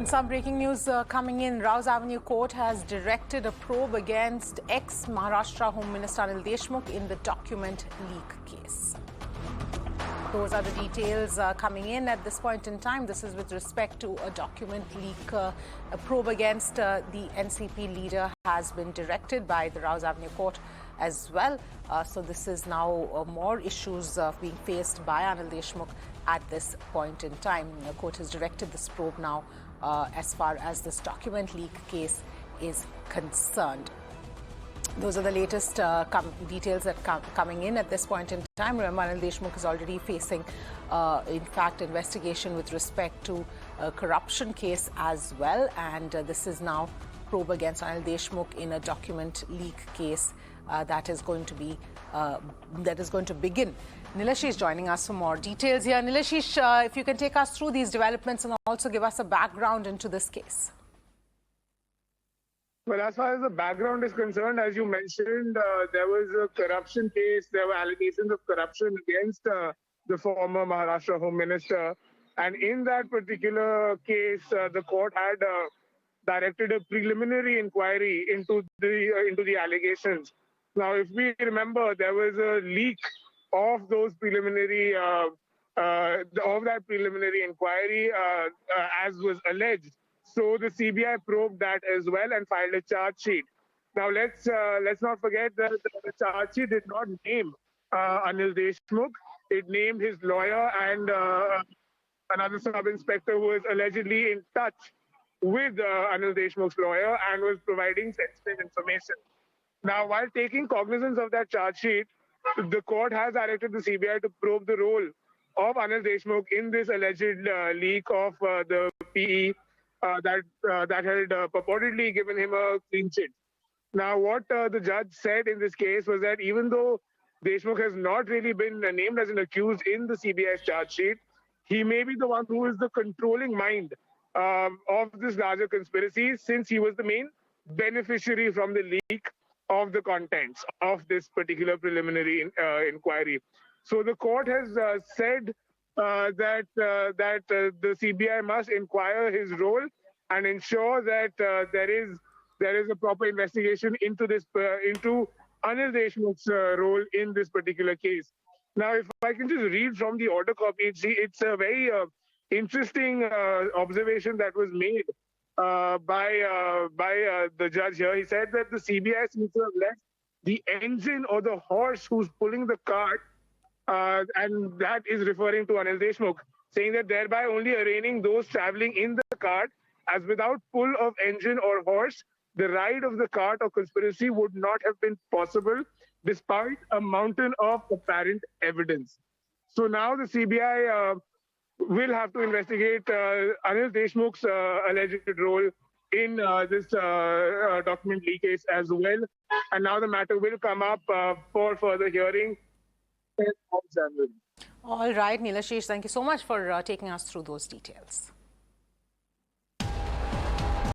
Some breaking news coming in. Rouse Avenue Court has directed a probe against ex-Maharashtra Home Minister Anil Deshmukh in the document leak case. Those are the details coming in at this point in time. This is with respect to a document leak. A probe against the NCP leader has been directed by the Rouse Avenue Court as well. So this is now more issues being faced by Anil Deshmukh at this point in time. The court has directed this probe now as far as this document leak case is concerned. Those are the latest details that coming in at this point in time. Remember, Anil Deshmukh is already facing, in fact, investigation with respect to a corruption case as well. And this is now probe against Anil Deshmukh in a document leak case that is going to begin. Nilashish is joining us for more details here. Nilashish, if you can take us through these developments and also give us a background into this case. Well, as far as the background is concerned, as you mentioned, there was a corruption case. There were allegations of corruption against the former Maharashtra Home Minister. And in that particular case, the court had directed a preliminary inquiry into the allegations. Now, if we remember, there was a leak of those preliminary that preliminary inquiry, as was alleged. So the CBI probed that as well and filed a charge sheet. Now let's not forget that the charge sheet did not name Anil Deshmukh. It named his lawyer and another sub-inspector who was allegedly in touch with Anil Deshmukh's lawyer and was providing sensitive information. Now, while taking cognizance of that charge sheet, the court has directed the CBI to probe the role of Anil Deshmukh in this alleged leak of the PE that had purportedly given him a clean chit. Now, what the judge said in this case was that even though Deshmukh has not really been named as an accused in the CBI's charge sheet, he may be the one who is the controlling mind of this larger conspiracy, since he was the main beneficiary from the leak of the contents of this particular preliminary inquiry. So the court has said that the CBI must inquire his role and ensure that there is a proper investigation into this into Anil Deshmukh's role in this particular case. Now, if I can just read from the order copy, it's a very interesting observation that was made by the judge here. He said that the CBI seems to have left the engine or the horse who's pulling the cart, and that is referring to Anil Deshmukh, saying that thereby only arraigning those traveling in the cart as without pull of engine or horse, the ride of the cart or conspiracy would not have been possible despite a mountain of apparent evidence. So now the CBI will have to investigate Anil Deshmukh's alleged role in this document leak case as well. And now the matter will come up for further hearing. All right, Nilashish, thank you so much for taking us through those details.